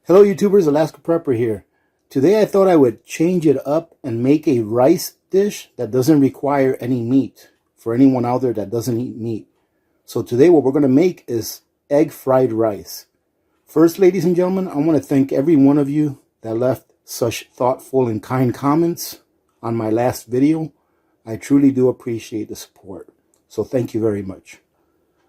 Hello YouTubers, Alaska Prepper here. Today I thought I would change it up and make a rice dish that doesn't require any meat for anyone out there that doesn't eat meat. So today what we're going to make is egg fried rice. First, ladies and gentlemen, I want to thank every one of you that left such thoughtful and kind comments on my last video. I truly do appreciate the support. So thank you very much.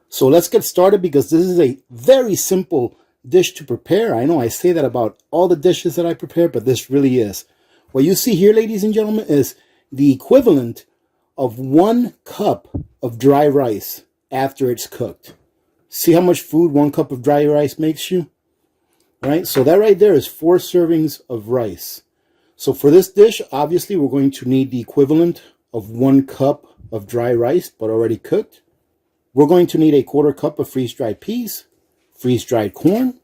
So let's get started because this is a very simple dish to prepare. I know I say that about all the dishes that I prepare, but this really is. What you see here, ladies and gentlemen, is the equivalent of 1 cup of dry rice after it's cooked. See how much food 1 cup of dry rice makes you? Right? So that right there is 4 servings of rice. So for this dish, obviously, we're going to need the equivalent of 1 cup of dry rice, but already cooked. We're going to need a 1/4 cup of freeze-dried peas, freeze-dried corn.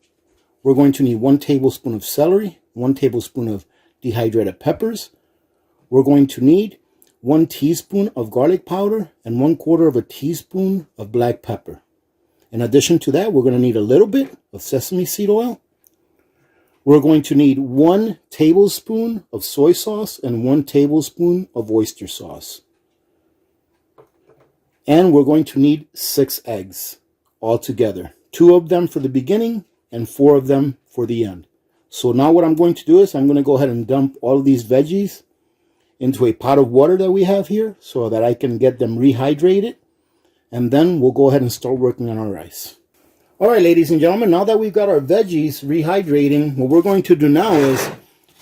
We're going to need 1 tablespoon of celery, 1 tablespoon of dehydrated peppers. We're going to need 1 teaspoon of garlic powder and 1/4 of a teaspoon of black pepper. In addition to that, we're going to need a little bit of sesame seed oil. We're going to need 1 tablespoon of soy sauce and 1 tablespoon of oyster sauce. And we're going to need 6 eggs altogether. 2 of them for the beginning and 4 of them for the end. So now what I'm going to do is I'm going to go ahead and dump all of these veggies into a pot of water that we have here so that I can get them rehydrated. And then we'll go ahead and start working on our rice. All right, ladies and gentlemen, now that we've got our veggies rehydrating, what we're going to do now is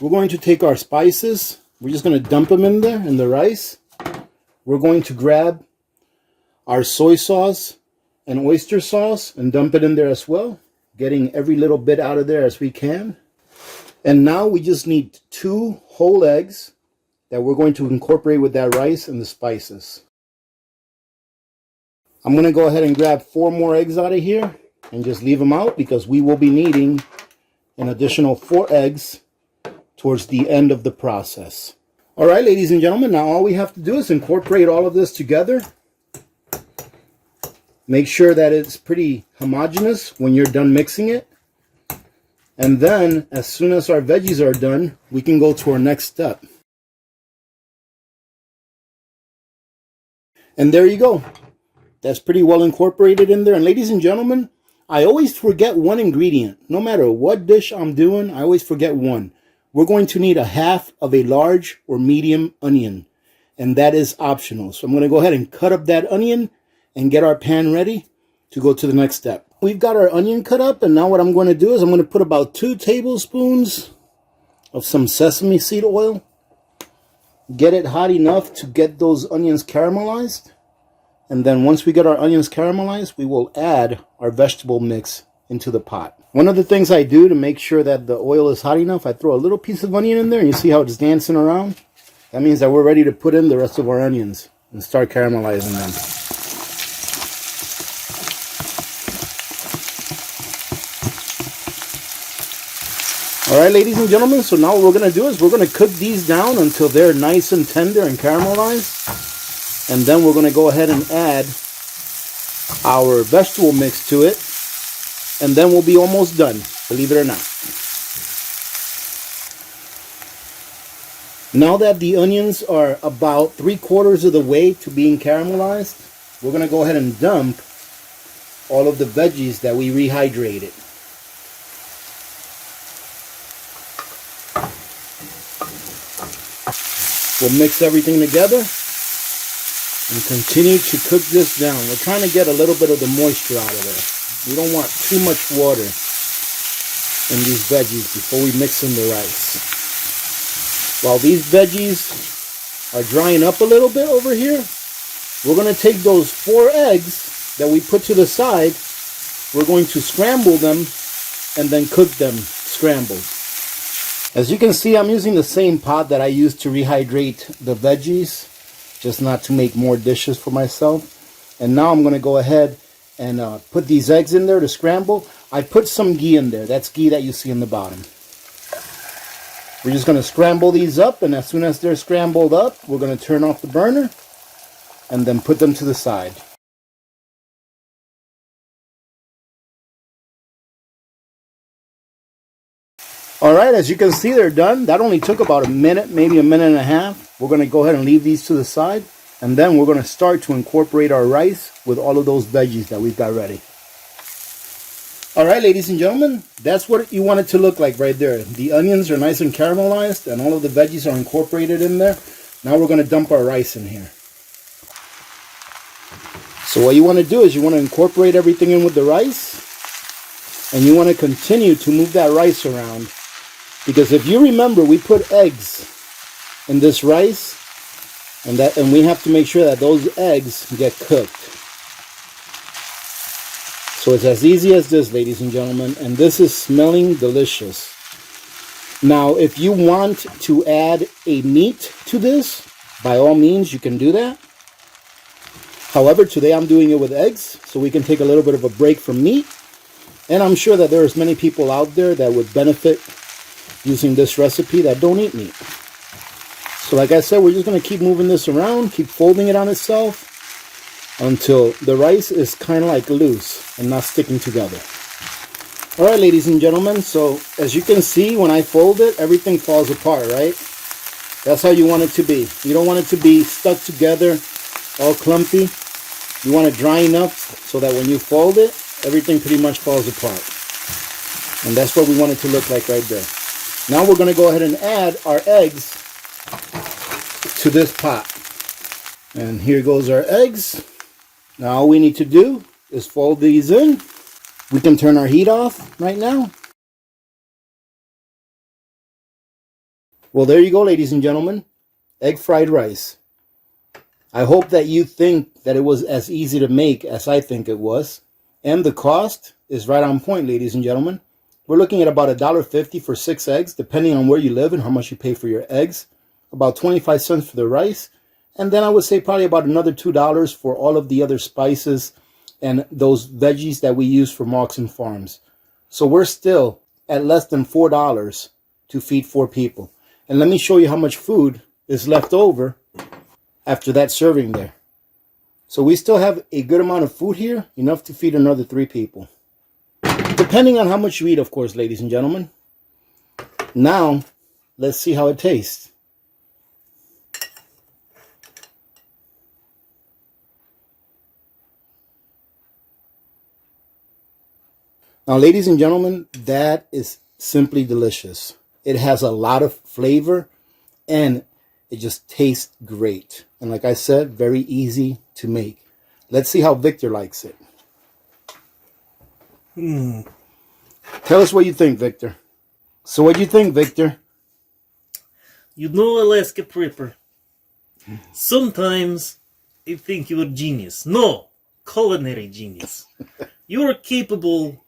we're going to take our spices. We're just going to dump them in there in the rice. We're going to grab our soy sauce and oyster sauce and dump it in there as well, getting every little bit out of there as we can. And now we just need 2 whole eggs that we're going to incorporate with that rice and the spices. I'm going to go ahead and grab 4 more eggs out of here and just leave them out because we will be needing an additional 4 eggs towards the end of the process. All right, ladies and gentlemen, now all we have to do is incorporate all of this together. Make sure that it's pretty homogeneous when you're done mixing it. And then, as soon as our veggies are done, we can go to our next step. And there you go. That's pretty well incorporated in there. And ladies and gentlemen, I always forget one ingredient. No matter what dish I'm doing, I always forget one. We're going to need 1/2 of a large or medium onion. And that is optional. So I'm going to go ahead and cut up that onion and get our pan ready to go to the next step. We've got our onion cut up, and now what I'm going to do is I'm going to put about 2 tablespoons of some sesame seed oil. Get it hot enough to get those onions caramelized. And then once we get our onions caramelized, we will add our vegetable mix into the pot. One of the things I do to make sure that the oil is hot enough, I throw a little piece of onion in there, and you see how it's dancing around? That means that we're ready to put in the rest of our onions and start caramelizing them. All right, ladies and gentlemen, so now what we're going to do is we're going to cook these down until they're nice and tender and caramelized. And then we're going to go ahead and add our vegetable mix to it. And then we'll be almost done, believe it or not. Now that the onions are about 3/4 of the way to being caramelized, we're going to go ahead and dump all of the veggies that we rehydrated. We'll mix everything together and continue to cook this down. We're trying to get a little bit of the moisture out of there. We don't want too much water in these veggies before we mix in the rice. While these veggies are drying up a little bit over here, we're going to take those 4 eggs that we put to the side. We're going to scramble them and then cook them scrambled. As you can see, I'm using the same pot that I used to rehydrate the veggies, just not to make more dishes for myself. And now I'm going to go ahead and put these eggs in there to scramble. I put some ghee in there. That's ghee that you see in the bottom. We're just going to scramble these up, and as soon as they're scrambled up, we're going to turn off the burner and then put them to the side. All right, as you can see, they're done. That only took about a minute, maybe a minute and a half. We're going to go ahead and leave these to the side. And then we're going to start to incorporate our rice with all of those veggies that we've got ready. All right, ladies and gentlemen, that's what you want it to look like right there. The onions are nice and caramelized and all of the veggies are incorporated in there. Now we're going to dump our rice in here. So what you want to do is you want to incorporate everything in with the rice. And you want to continue to move that rice around. Because if you remember, we put eggs in this rice. And we have to make sure that those eggs get cooked. So it's as easy as this, ladies and gentlemen. And this is smelling delicious. Now, if you want to add a meat to this, by all means, you can do that. However, today I'm doing it with eggs, so we can take a little bit of a break from meat. And I'm sure that there's many people out there that would benefit using this recipe that don't eat meat. So like I said, we're just going to keep moving this around, keep folding it on itself until the rice is kind of like loose and not sticking together. All right, ladies and gentlemen, so as you can see, when I fold it, everything falls apart, right? That's how you want it to be. You don't want it to be stuck together, all clumpy. You want it dry enough so that when you fold it, everything pretty much falls apart. And that's what we want it to look like right there. Now we're going to go ahead and add our eggs to this pot. And here goes our eggs. Now all we need to do is fold these in. We can turn our heat off right now. Well, there you go, ladies and gentlemen. Egg fried rice. I hope that you think that it was as easy to make as I think it was. And the cost is right on point, ladies and gentlemen. We're looking at about $1.50 for 6 eggs, depending on where you live and how much you pay for your eggs. About 25 cents for the rice. And then I would say probably about another $2 for all of the other spices and those veggies that we use for Marks and Farms. So we're still at less than $4 to feed 4 people. And let me show you how much food is left over after that serving there. So we still have a good amount of food here, enough to feed another 3 people. Depending on how much you eat, of course, ladies and gentlemen. Now, let's see how it tastes. Now, ladies and gentlemen, that is simply delicious. It has a lot of flavor and it just tastes great. And like I said, very easy to make. Let's see how Victor likes it. Tell us what you think, Victor. So what do you think, Victor? You know, Alaska Prepper, sometimes I think you're a genius. No, culinary genius. You are capable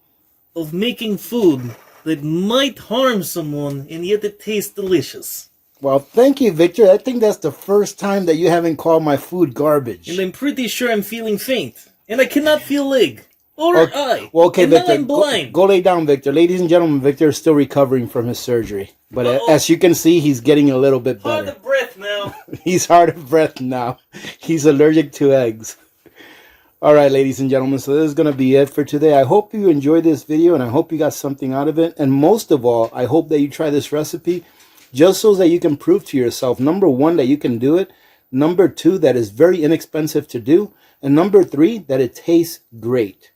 of making food that might harm someone, and yet it tastes delicious. Well, thank you, Victor. I think that's the first time that you haven't called my food garbage. And I'm pretty sure I'm feeling faint, and I cannot feel leg or eye. Well, okay, and Victor, now I'm blind. go lay down, Victor. Ladies and gentlemen, Victor is still recovering from his surgery. But as you can see, he's getting a little bit better. Hard of breath now. He's hard of breath now. He's allergic to eggs. All right, ladies and gentlemen, so this is going to be it for today. I hope you enjoyed this video, and I hope you got something out of it. And most of all, I hope that you try this recipe just so that you can prove to yourself, number 1, that you can do it. Number 2, that it's very inexpensive to do. And number 3, that it tastes great.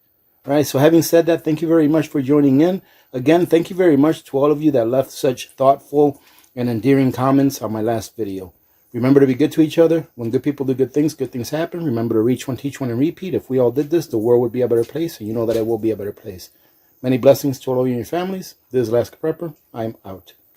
All right, so having said that, thank you very much for joining in. Again, thank you very much to all of you that left such thoughtful and endearing comments on my last video. Remember to be good to each other. When good people do good things happen. Remember to reach one, teach one, and repeat. If we all did this, the world would be a better place, and you know that it will be a better place. Many blessings to all of you and your families. This is Alaska Prepper. I'm out.